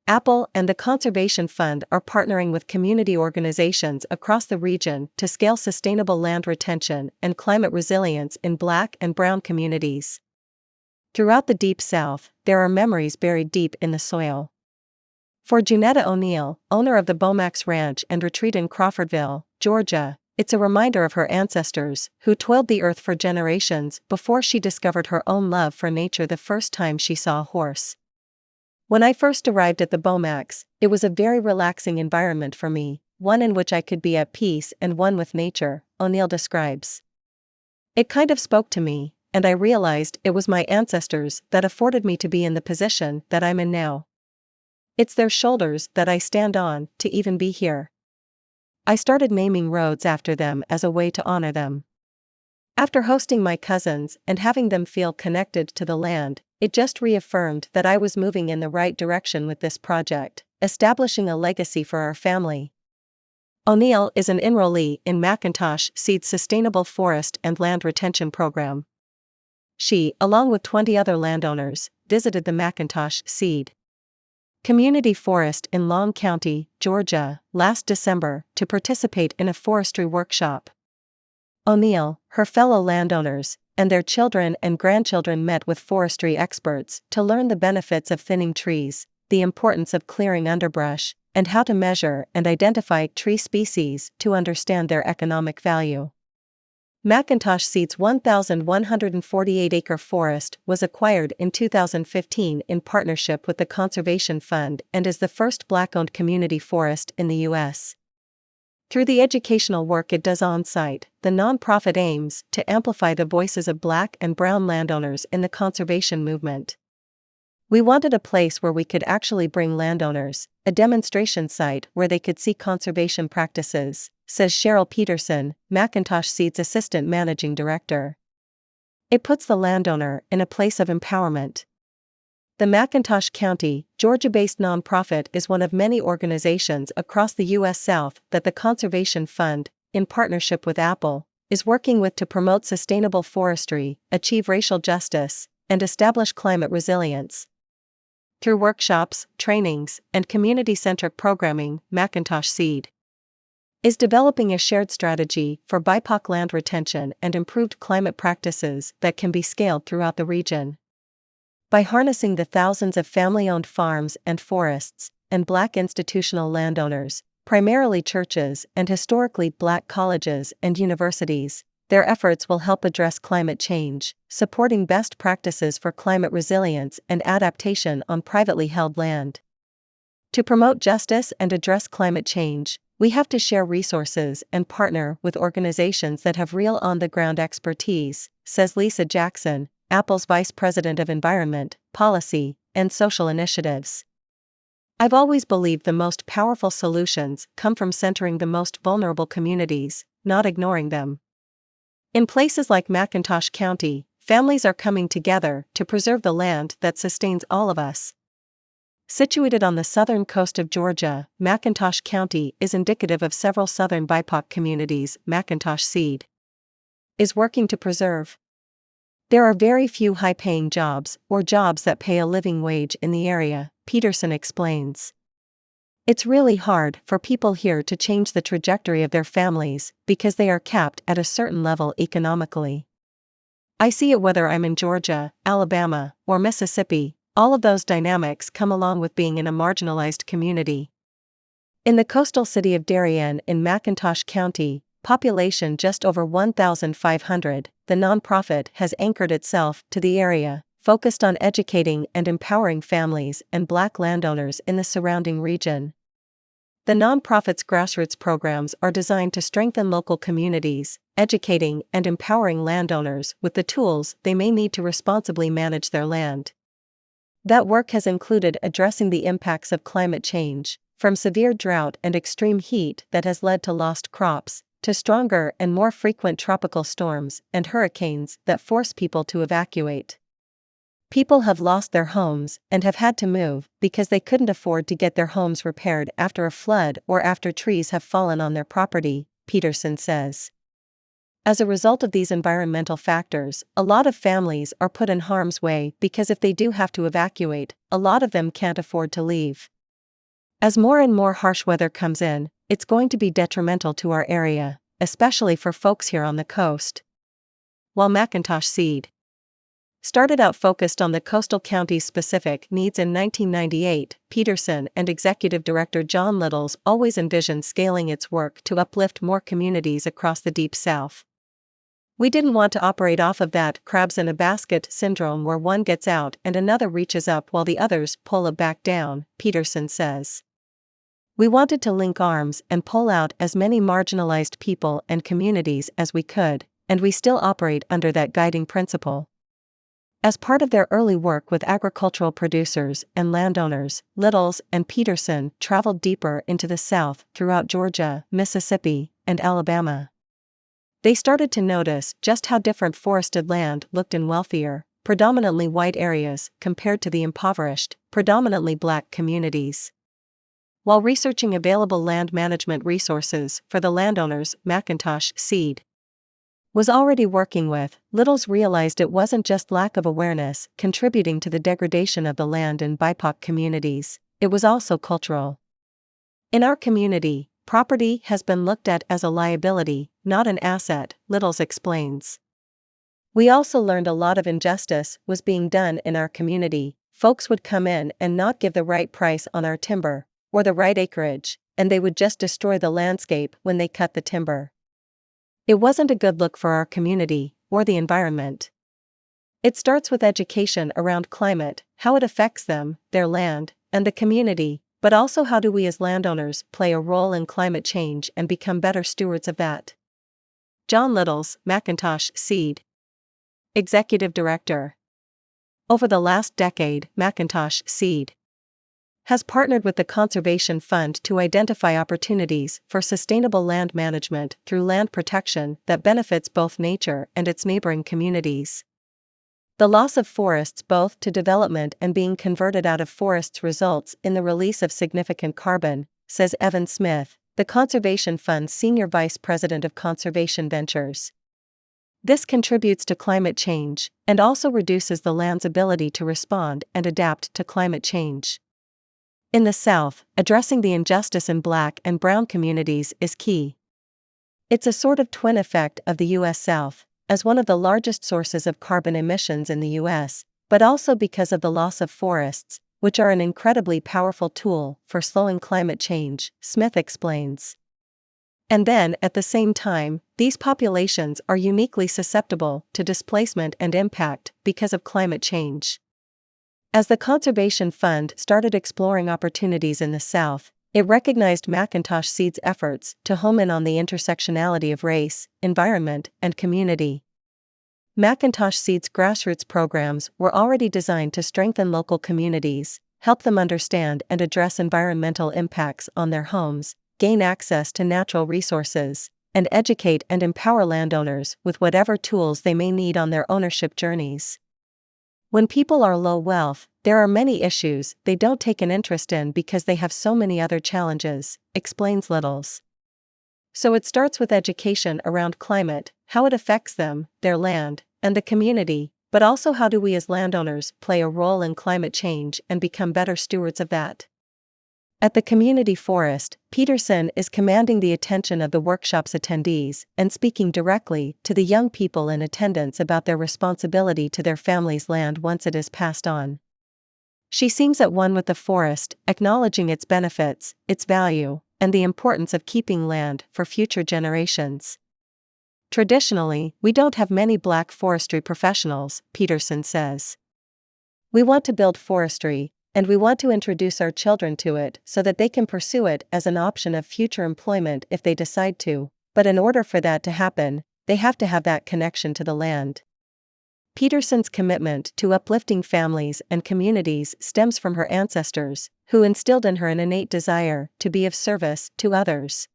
Apple and the Conservation Fund are partnering with community organizations across the region to scale sustainable land retention and climate resilience in Black and Brown communities. Throughout the Deep South, there are memories buried deep in the soil. For Junetta O'Neill, owner of the Bomax Ranch and Retreat in Crawfordville, Georgia, it's a reminder of her ancestors, who toiled the earth for generations before she discovered her own love for nature the first time she saw a horse. When I first arrived at the Bomax, it was a very relaxing environment for me, one in which I could be at peace and one with nature, O'Neill describes. It kind of spoke to me, and I realized it was my ancestors that afforded me to be in the position that I'm in now. It's their shoulders that I stand on to even be here. I started naming roads after them as a way to honor them. After hosting my cousins and having them feel connected to the land, it just reaffirmed that I was moving in the right direction with this project, establishing a legacy for our family. O'Neill is an enrollee in McIntosh S.E.E.D's Sustainable Forest and Land Retention Program. She, along with 20 other landowners, visited the McIntosh S.E.E.D community forest in Long County, Georgia, last December to participate in a forestry workshop. O'Neill, her fellow landowners, and their children and grandchildren met with forestry experts to learn the benefits of thinning trees, the importance of clearing underbrush, and how to measure and identify tree species to understand their economic value. McIntosh S.E.E.D's 1,148-acre forest was acquired in 2015 in partnership with the Conservation Fund and is the first Black-owned community forest in the U.S. Through the educational work it does on-site, the nonprofit aims to amplify the voices of Black and Brown landowners in the conservation movement. We wanted a place where we could actually bring landowners, a demonstration site where they could see conservation practices, says Cheryl Peterson, McIntosh S.E.E.D's Assistant Managing Director. It puts the landowner in a place of empowerment. The McIntosh County, Georgia-based nonprofit is one of many organizations across the U.S. South that the Conservation Fund, in partnership with Apple, is working with to promote sustainable forestry, achieve racial justice, and establish climate resilience. Through workshops, trainings, and community-centric programming, McIntosh S.E.E.D is developing a shared strategy for BIPOC land retention and improved climate practices that can be scaled throughout the region. By harnessing the thousands of family-owned farms and forests, and Black institutional landowners, primarily churches and historically Black colleges and universities, their efforts will help address climate change, supporting best practices for climate resilience and adaptation on privately held land. To promote justice and address climate change, we have to share resources and partner with organizations that have real on-the-ground expertise, says Lisa Jackson, Apple's Vice President of Environment, Policy, and Social Initiatives. I've always believed the most powerful solutions come from centering the most vulnerable communities, not ignoring them. In places like McIntosh County, families are coming together to preserve the land that sustains all of us. Situated on the southern coast of Georgia, McIntosh County is indicative of several southern BIPOC communities McIntosh S.E.E.D is working to preserve. There are very few high-paying jobs or jobs that pay a living wage in the area, Peterson explains. It's really hard for people here to change the trajectory of their families because they are capped at a certain level economically. I see it whether I'm in Georgia, Alabama, or Mississippi. All of those dynamics come along with being in a marginalized community. In the coastal city of Darien in McIntosh County, population just over 1,500, the nonprofit has anchored itself to the area, focused on educating and empowering families and Black landowners in the surrounding region. The nonprofit's grassroots programs are designed to strengthen local communities, educating and empowering landowners with the tools they may need to responsibly manage their land. That work has included addressing the impacts of climate change, from severe drought and extreme heat that has led to lost crops, to stronger and more frequent tropical storms and hurricanes that force people to evacuate. People have lost their homes and have had to move because they couldn't afford to get their homes repaired after a flood or after trees have fallen on their property, Peterson says. As a result of these environmental factors, a lot of families are put in harm's way because if they do have to evacuate, a lot of them can't afford to leave. As more and more harsh weather comes in, it's going to be detrimental to our area, especially for folks here on the coast. While McIntosh S.E.E.D. started out focused on the coastal counties' specific needs in 1998, Peterson and Executive Director John Littles always envisioned scaling its work to uplift more communities across the Deep South. "We didn't want to operate off of that crabs-in-a-basket syndrome where one gets out and another reaches up while the others pull it back down," Peterson says. "We wanted to link arms and pull out as many marginalized people and communities as we could, and we still operate under that guiding principle." As part of their early work with agricultural producers and landowners, Littles and Peterson traveled deeper into the South throughout Georgia, Mississippi, and Alabama. They started to notice just how different forested land looked in wealthier, predominantly white areas compared to the impoverished, predominantly black communities. While researching available land management resources for the landowners McIntosh S.E.E.D. was already working with, Littles realized it wasn't just lack of awareness contributing to the degradation of the land in BIPOC communities, it was also cultural. "In our community, property has been looked at as a liability, not an asset," Littles explains. "We also learned a lot of injustice was being done in our community. Folks would come in and not give the right price on our timber, or the right acreage, and they would just destroy the landscape when they cut the timber. It wasn't a good look for our community, or the environment." It starts with education around climate, how it affects them, their land, and the community, but also how do we as landowners play a role in climate change and become better stewards of that. John Littles, McIntosh S.E.E.D. Executive Director. Over the last decade, McIntosh S.E.E.D. has partnered with the Conservation Fund to identify opportunities for sustainable land management through land protection that benefits both nature and its neighboring communities. The loss of forests both to development and being converted out of forests results in the release of significant carbon, says Evan Smith, the Conservation Fund's Senior Vice President of Conservation Ventures. This contributes to climate change, and also reduces the land's ability to respond and adapt to climate change. In the South, addressing the injustice in Black and Brown communities is key. It's a sort of twin effect of the U.S. South, as one of the largest sources of carbon emissions in the U.S., but also because of the loss of forests, which are an incredibly powerful tool for slowing climate change, Smith explains. And then, at the same time, these populations are uniquely susceptible to displacement and impact because of climate change. As the Conservation Fund started exploring opportunities in the South, it recognized McIntosh S.E.E.D's efforts to home in on the intersectionality of race, environment, and community. McIntosh S.E.E.D's grassroots programs were already designed to strengthen local communities, help them understand and address environmental impacts on their homes, gain access to natural resources, and educate and empower landowners with whatever tools they may need on their ownership journeys. When people are low wealth, there are many issues they don't take an interest in because they have so many other challenges, explains Littles. So it starts with education around climate, how it affects them, their land, and the community, but also how do we as landowners play a role in climate change and become better stewards of that. At the community forest, Peterson is commanding the attention of the workshop's attendees and speaking directly to the young people in attendance about their responsibility to their family's land once it is passed on. She seems at one with the forest, acknowledging its benefits, its value, and the importance of keeping land for future generations. Traditionally, we don't have many Black forestry professionals, Peterson says. We want to build forestry, and we want to introduce our children to it so that they can pursue it as an option of future employment if they decide to, but in order for that to happen, they have to have that connection to the land. Peterson's commitment to uplifting families and communities stems from her ancestors, who instilled in her an innate desire to be of service to others.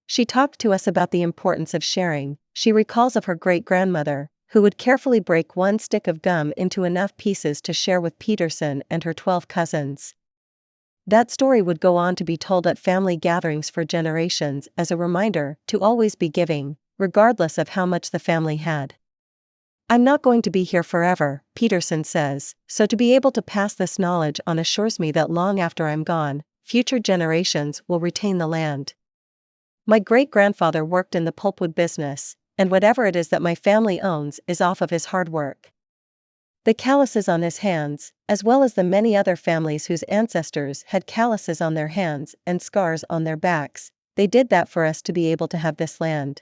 She talked to us about the importance of sharing. She recalls of her great-grandmother, who would carefully break one stick of gum into enough pieces to share with Peterson and her 12 cousins. That story would go on to be told at family gatherings for generations as a reminder to always be giving, regardless of how much the family had. I'm not going to be here forever, Peterson says, so to be able to pass this knowledge on assures me that long after I'm gone, future generations will retain the land. My great-grandfather worked in the pulpwood business, and whatever it is that my family owns is off of his hard work. The calluses on his hands, as well as the many other families whose ancestors had calluses on their hands and scars on their backs, they did that for us to be able to have this land.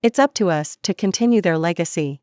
It's up to us to continue their legacy.